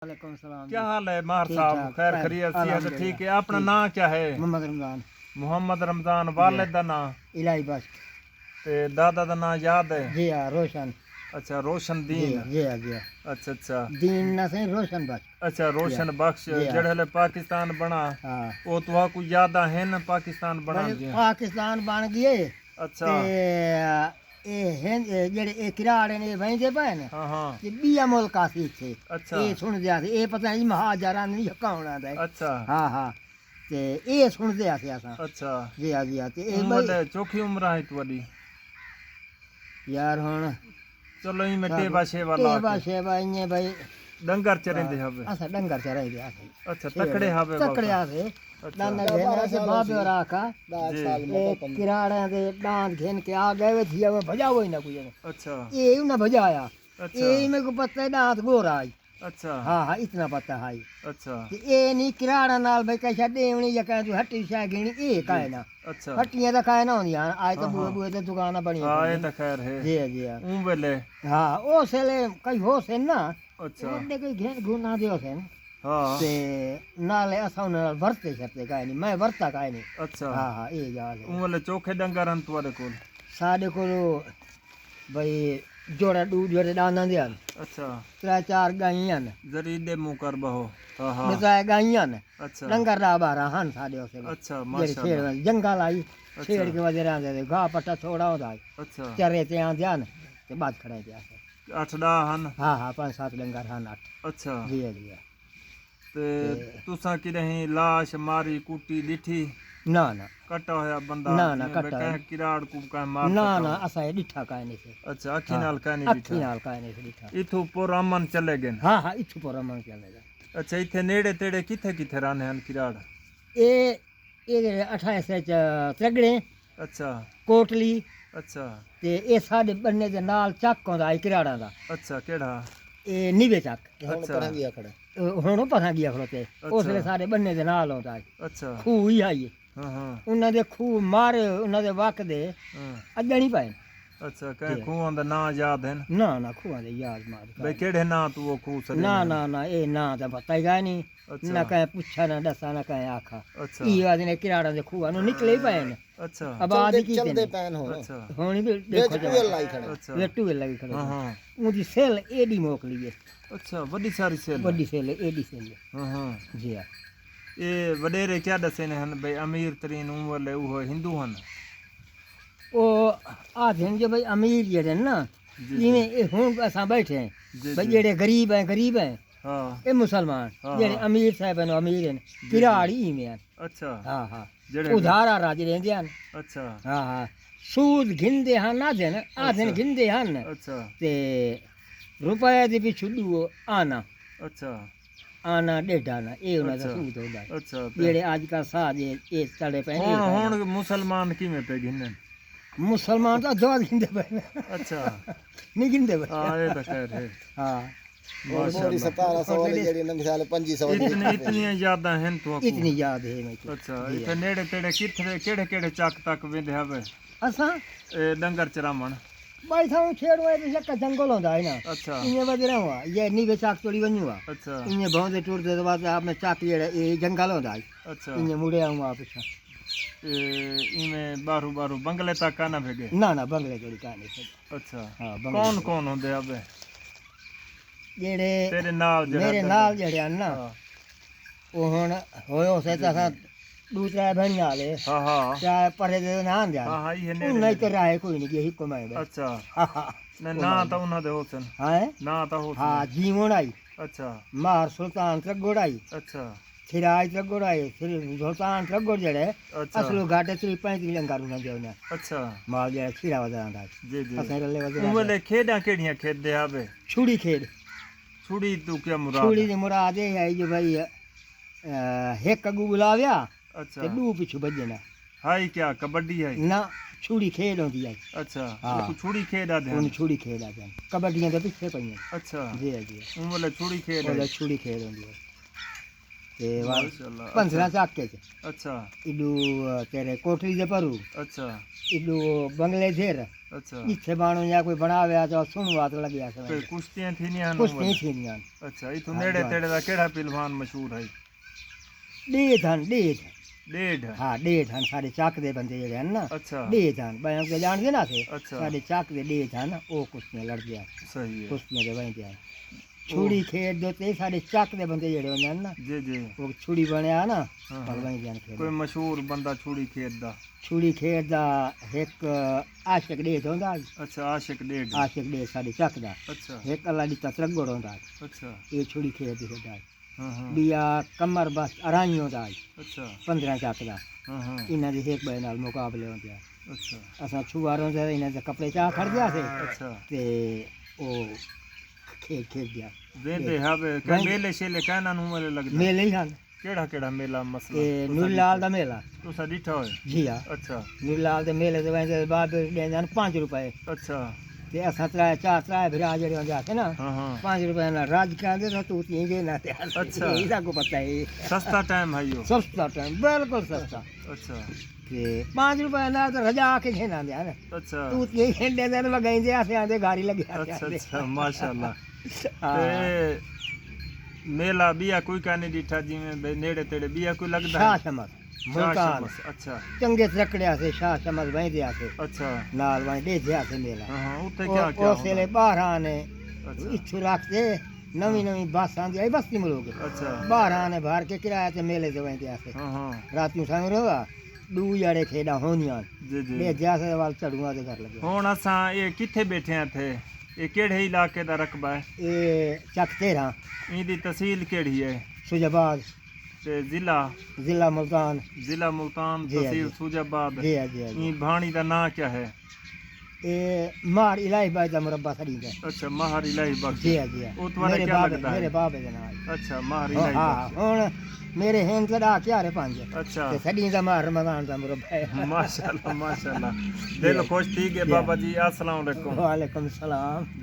वालेकुम सलाम। क्या हाल है मार साहब? खैर खैरियत से ठीक है। अपना नाम क्या है? मोहम्मद रमजान। मोहम्मद रमजान। वालिद दा नाम? इलाही बस। ते दादा दा नाम याद है? जी हाँ, रोशन। अच्छा, रोशन जी दीन। जी हाँ, जी हाँ। अच्छा अच्छा दीन ना सही, रोशन बस। अच्छा, रोशन बख्श जी हाँ। जेड़े पाकिस्तान बना हाँ, वो तो को याद है ना? पाकिस्तान बना भाई दिया। पाकिस्तान बन गए अच्छा। ते जेड़े किराड़े ने वहिंदे पे न हाँ हाँ। ते बिया मुल्क आसी थे। अच्छा ये सुन दिया थे, ये पता नहीं महाजरा नहीं कौन आंदा है। अच्छा हाँ हाँ, ते ये सुन दिया थे असा। अच्छा। जी हाँ, जी हाँ। ते ये उम्र भाई चोखी उम्र है तुम्हारी? यार हुन चलो ही में टेबा शेवा ला टेबा के शेबा इने भाई डंगर चरेंदे हवे। असा डंगर चराई दिया थे। अच्छा, तकड़े हवे तकड़े आसे अच्छा दाना घेने से बाबे राखा जी। किराड़े दे दांत घेन के आ गए थी, अब भजाओ ही ना कुछ। अच्छा ये ना भजाया, अच्छा ये मेरे को पता है दांत गोरा आई। अच्छा हाँ हाँ, इतना पता है। अच्छा ये नहीं किराड़ा नाल भाई कैसा देवनी या कह तू हट्टी शा घेनी ये काहे ना। अच्छा। हट्टियां तो काहे ना होंदियां, आज तो हाँ, बुए हाँ। बुए ते दुकाना बनी हाँ ये तो खैर है। जी जी हाँ। वेले हाँ ओ सेले कई हो से ना अच्छा वड्डे कोई घेन घुना दियो से हाँ ते नाले असां उन नाल वरते छते काहे नहीं, मैं वरता काहे नहीं। अच्छा। हाँ हाँ, ये गाल है। वेले चोखे डंगर हन तुम्हारे कोल? साढ़े को भाई जोड़ा दूध जोड़े दाना दिया अच्छा। त्रै चार गाइयां न जरी दे मुंह कर बहो। हाँ हाँ त्रै गाइयां न अच्छा डंगर दा बारा हन साढ़े उसे अच्छा जेड़ी छेड़ माशाल्लाह। वाली जंगल आई अच्छा छेड़ के वजह दे घाह पट्टा थोड़ा होता है अच्छा। चरे ते आ ध्यान ते बात खड़े दिया। 8-10 हन? हाँ हाँ, 5-7 डंगर हन 8। अच्छा। जी जी। ते तुसा कि रही लाश मारी कुटी दिठी? ना ना कटा होया बंदा ना ना, जिवें कटा कह किराड़ को कह मार ना सका ना, हो। असा ये डिठा काहे नहीं से। अच्छा, अखी हाँ, नाल कह नहीं अखी दिठा। नाल काहे नहीं से डिठा। इथों पुर अमन चले गए। हाँ हाँ, इथु पर मन चलेगा। अच्छा, इथे नेड़े तेड़े किथे किथे रहने हन किराड़? ये 28 त्रगड़े अच्छा कोटली अच्छा ते ये साढ़े बन्ने दे नाल चक आंदा है किराड़ा दा। अच्छा। केड़ा? ये नीवे चक अच्छा हुण पता गया खड़ोते उसले अच्छा साढ़े बन्ने दे नाल आंदा है। अच्छा। खूह ही आई हाँ हाँ उन्हां दे खूह मारे उन्हां दे वक दे हाँ। अजणी पाए। अच्छा, कह खूह दा नाम याद है? ना ना, खूहां दे याद मार भाई केड़े नाम तू वो खूह सरे ना में? ना ना, ये ना तो पता ही काहे नहीं। अच्छा ना कहीं पूछा ना दसा ना कहीं आखा। अच्छा ई आदि ने किराड़ा दे खूह नु निकले ही पाए न। अच्छा आबाद ही कीते ने। अच्छा हुण भी देखो अच्छा। ये टूवेल लगी खड़े हाँ हाँ उनकी सेल एडी मोकली है। अच्छा, वड्डी सारी सेल है। वड्डी सेल है, एडी सेल है। हाँ हाँ। जी हाँ। ये वडेरे क्या दसे ने हन भाई अमीर तरीन उम्र वो हिंदू हन? वो आते हैं जो भाई अमीर जेड़े ना जी इवें ये हुण असां बैठे हैं जी भाई जी। जेड़े गरीब हैं हाँ ये मुसलमान हाँ, जेड़े हाँ। अमीर साहब हैं अमीर हैं जी। किराड़ी इवें हैं। अच्छा हाँ हाँ, जेड़े उधारा राज रहंदे हैं। अच्छा हाँ हाँ, सूद घिंदे हन आधे अच्छा। घिंदे हन अच्छा ते रुपए दे पिछू दूओ आना अच्छा आना डेढ़ आना ये उन्हां दा अच्छा सूद होंदा है। अच्छा। जेड़े अजकल साज ये चले पे हुण हुण मुसलमान किवें पे गिनन? मुसलमान तो दवा घिंदे पे अच्छा नहीं घिंदे पे। हाँ ये तो खैर है हाँ, माशाल्लाह। इतनी यादां हैं तो इतनी याद है मैं अच्छा। इथे नेड़े तेड़े किथे केड़े केड़े चक तक वेंदे हवे असा ए डंगर चरामण? बैठा हूँ छेड़ हुआ तो जंगल होता है ना अच्छा इन्हें वजह हुआ ये नीवे चाक चोरी बनी हुआ अच्छा इन्हें बहुते टूटते तो बाद आपने चाक ये जंगल होता है अच्छा। इन्हें मुड़े आऊँ आप इमें बारू बारू बंगले तक का ना भेगे? ना ना, बंगले चोरी कहानी अच्छा। हाँ, कौन कौन होंदे हवे जेड़े तेरे नाल जेड़ा मेरे डंगर? नाल जेड़े हैं ना हाँ वो हुण होयो से तो असां दूसरा भणिया वाले हाँ हाँ चाहे परे दे ना आंदे हाँ हाँ ये नेड़े उन्हें तो नेड़े। राहे कोई नहीं कि हिको मैं अच्छा हाँ हाँ ना तो उन्हां दे होसन हाँ ना तो होसन हाँ, जीवन आई अच्छा मार सुल्तान त्रगोड़ आई अच्छा सिराज त्रगोड़ आई फिर सुल्तान त्रगोड़ जेड़े अच्छा असलो घाटे 35 लंगर उन्हें देवना अच्छा माल जेड़ा खीरा वदा आंदा जी जी। असें रले वदा उमले खेड़ा केड़ियां खेदे हवे? छुड़ी खेड छुड़ी तू क्या मुराद छुड़ी है? दी मुराद ये है जो भाई एक अगू बुलाव्या अच्छा ते दू पिछू भजना हाई क्या कबड्डी है? ना, छुड़ी खेड होंदी है। अच्छा हाँ। तू छुड़ी खेड़ा दे उन छुड़ी खेड आ जान कबड्डियां तो पीछे पईयां। अच्छा जी जी, उमले छुड़ी खेड़ ओले है। छुड़ी खेड होंदी है। ਤੇ ਵਾਲ ਮਾਸ਼ਾਅੱਲਾ 15 ਚੱਕੇ ਚ ਅੱਛਾ ਇਡੂ ਤੇਰੇ ਕੋਠੜੀ ਦੇ ਪਰੂ ਅੱਛਾ ਇਡੂ ਬੰਗਲੇ ਥੇਰ ਅੱਛਾ ਇੱਥੇ ਬਾਣੋ ਜਾਂ ਕੋਈ ਬਣਾਵਿਆ ਤਾਂ ਸੁਣਵਾ ਤਾਂ ਲੱਗਿਆ ਕੋਈ ਸੀ ਕੁਸ਼ਤੀਆਂ ਥੀਆਂ ਕੁਛ ਨਹੀਂ ਥੀਆਂ ਅੱਛਾ ਇਥੋਂ ਨੇੜੇ ਤੇੜੇ ਦਾ ਕਿਹੜਾ ਪਹਿਲਵਾਨ ਮਸ਼ਹੂਰ ਹੈ ਡੇਢ ਹਨ ਡੇਢ ਹਾਂ ਡੇਢ ਹਨ ਸਾਡੇ ਚੱਕ ਦੇ ਬੰਦੇ ਜਿਹੜੇ ਹਨ ਨਾ ਅੱਛਾ ਡੇਢ ਹਨ ਬੈਂਕ ਦੇ ਜਾਣਦੇ ਨਾ ਸੇ ਅੱਛਾ ਸਾਡੇ ਚੱਕ ਦੇ ਡੇਢ ਹਨ ਉਹ ਕੁਸ਼ਤੀਆਂ ਲੜਦੇ ਆ ਸਹੀ ਹੈ ਕੁਸ਼ਤੀਆਂ ਦੇ ਬਣਦੇ ਆ ਛੁੜੀ ਖੇਡ ਦੇ ਤੇ ਸਾਡੇ ਚੱਕ ਦੇ ਬੰਦੇ ਜਿਹੜੇ ਹੁੰਦੇ ਹਨ ਨਾ ਜੀ ਜੀ ਉਹ ਛੁੜੀ ਬਣਿਆ ਨਾ ਹਾਂ, ਭਗਵਾਨ ਜਾਨ ਖੇਡ ਕੋਈ ਮਸ਼ਹੂਰ ਬੰਦਾ ਛੁੜੀ ਖੇਡਦਾ ਛੁੜੀ ਖੇਡ ਦਾ ਇੱਕ ਆਸ਼ਿਕ ਡੇਢ ਹੁੰਦਾ ਅੱਛਾ ਆਸ਼ਿਕ ਡੇਢ ਆਸ਼ਿਕ ਡੇਢ ਸਾਡੇ ਚੱਕ ਦਾ ਅੱਛਾ ਇੱਕ ਅੱਲਾ ਦੀ ਤਸਰਗੜ ਹੁੰਦਾ ਅੱਛਾ ਇਹ ਛੁੜੀ ਖੇਡ ਦੀ ਹੁੰਦਾ ਹਾਂ ਹਾਂ ਬਿਆ ਕਮਰ ਬਸ ਅਰਾਈਓ ਦਾ ਅੱਛਾ 15 ਚੱਕ ਦਾ ਹਾਂ ਹਾਂ ਇਹਨਾਂ ਦੇ ਇੱਕ ਬੈ ਨਾਲ ਮੁਕਾਬਲੇ ਹੁੰਦੇ ਆ ਅੱਛਾ ਅਸਾਂ ਛੁਆਰੋਂ ਦੇ ਇਹਨਾਂ ਦੇ ਕੱਪੜੇ ਚਾਹ ਖੜ ਗਿਆ ਸੀ ਅੱਛਾ ਤੇ ਉਹ ਖੇਡ ਗਿਆ ਵੇਂਦੇ ਹਾਵੇ ਕਿ ਮੇਲੇ ਛੇਲੇ ਕਹਿਣਾ ਨੂੰ ਮਲੇ ਲੱਗਦਾ ਮੇਲੇ ਹੀ ਹਨ ਕਿਹੜਾ ਮੇਲਾ ਮਸਲਾ ਤੇ ਨੂਰਲਾਲ ਦਾ ਮੇਲਾ ਤੁਸੀਂ ਡਿਠਾ ਹੋਏ ਜੀ ਹਾਂ ਅੱਛਾ ਨੂਰਲਾਲ ਦੇ ਮੇਲੇ ਦੇ ਵੈਸੇ ਬਾਅਦ ਦੇਂਦੇ ਹਨ 5 ਰੁਪਏ ਅੱਛਾ ਤੇ ਅਸਾਂ ਤਰਾ ਭਰਾ ਜਿਹੜੇ ਹੁੰਦੇ ਆ ਨਾ ਹਾਂ ਹਾਂ 5 ਰੁਪਏ ਨਾਲ ਰਾਜ ਕਹਿੰਦੇ ਤਾਂ ਤੂੰ ਤੀ ਜੇ ਨਾ ਤੇ ਅੱਛਾ। ਇਹਦਾ ਕੋ ਪਤਾ ਹੈ ਸਸਤਾ ਟਾਈਮ ਹੈ ਯੋ ਸਸਤਾ ਟਾਈਮ ਬਿਲਕੁਲ ਸਸਤਾ ਅੱਛਾ ਤੇ 5 ਰੁਪਏ ਨਾਲ ਤਾਂ ਰਜਾ ਕੇ ਖੇਡਾਂਦੇ ਹਨ ਅੱਛਾ ਤੂੰ ਤੀ ਖੇਡਦੇ ਨੇ ਲਗਾਈਂਦੇ ਆ ਆਂਦੇ ਗਾੜੀ ਲੱਗਿਆ ਅੱਛਾ ਅੱਛਾ ਮਾਸ਼ਾਅੱਲਾ ਹਾਂ ਤੇ ਮੇਲਾ ਬਿਆ ਕੋਈ ਕਾਨੇ ਡਿਠਾ ਜਿਵੇਂ ਬਈ ਨੇੜੇ ਤੇੜੇ ਬਿਆ ਕੋਈ ਲੱਗਦਾ ਸ਼ਾਹ ਹੈ ਸ਼ਮਸ ਸ਼ਾਹ ਮੁਲਤਾਨ ਸ਼ਮਸ, ਅੱਛਾ ਚੰਗੇ ਤਕੜਿਆ ਸੇ ਸ਼ਾਹ ਸ਼ਮਸ ਵਹਿੰਦੇ ਆ ਸੇ ਅੱਛਾ ਨਾਲ ਵਹਿੰਦੇ ਜਿਆ ਸੇ ਮੇਲਾ ਹਾਂ ਹਾਂ ਉੱਥੇ ਕੀ ਕੀ ਉਸ ਵੇਲੇ ਬਾਹਰਾਂ ਨੇ ਅੱਛਾ ਇੱਥੋਂ ਰੱਖਦੇ ਨਵੀਂ ਬੱਸ ਆਂਦੀ ਆਈ ਬਸਤੀ ਮਲੋਗੇ ਅੱਛਾ ਬਾਹਰਾਂ ਨੇ ਭਰ ਕੇ ਕਿਰਾਇਆ ਤੇ ਮੇਲੇ ਤੇ ਵਹਿੰਦੇ ਆ ਸੇ ਹਾਂ ਹਾਂ ਰਾਤ ਨੂੰ ਸੰਗ ਰਹਾ ਦੂ ਜਾੜੇ ਖੇਡਾਂ ਹੋਣੀਆਂ ਜੀ ਜੀ ਦੇ ਜਿਆਸੇ ਵਾਲ ਝੜੂਆਂ ਦੇ ਘਰ ਲੱਗੇ ਹੁਣ ਅਸਾਂ ਇਹ ਕਿੱਥੇ ਬੈਠੇ ਆ ਇੱਥੇ ਇਹ ਕਿਹੜੇ ਇਲਾਕੇ ਦਾ ਰਕਬਾ ਹੈ ਇਹ ਚੱਕ 13 ਇਹਦੀ ਤਹਿਸੀਲ ਕਿਹੜੀ ਹੈ ਸੁਜਾਬਾਦ ਤੇ ਜ਼ਿਲ੍ਹਾ ਜ਼ਿਲ੍ਹਾ ਮੁਲਤਾਨ ਜ਼ਿਲ੍ਹਾ ਮੁਲਤਾਨ ਜੀ, ਤਹਿਸੀਲ ਜੀ। ਸੂਜਾਬਾਦ ਜੀ ਜੀ ਜੀ ਇਹ ਭਾਣੀ ਦਾ ਨਾਂ ਕੀ ਹੈ ਇਹ ਮਾਰ ਇਲਾही ਬਾਈ ਦਾ ਮੁਰੱਬਾ ਖੜੀ ਹੈ ਅੱਛਾ ਮਹਾਰ ਇਲਾही ਬਖਸ਼ ਜੀ ਜੀ ਉਹ ਤੁਹਾਡਾ ਮੇਰੇ ਕੀ ਬਾਬੇ ਲੱਗਦਾ ਮੇਰੇ ਹੈ ਬਾਬੇ ਦੇ ਨਾਲ ਅੱਛਾ ਮਹਾਰ ਹਾਂ ਇਲਾही ਹੁਣ ਮੇਰੇ ਹੈਂ ਕਦਾ ਕਿਆਰੇ ਪੰਜ ਬਖਸ਼ ਅੱਛਾ ਤੇ ਸੜੀ ਦਾ ਮਾਰ ਰਮਜ਼ਾਨ ਦਾ ਮੁਰੱਬਾ ਹੈ माशाल्लाह माशाल्लाह दिल खुश थी गए बाबा जी अस्सलाम वालेकुम वालेकुम सलाम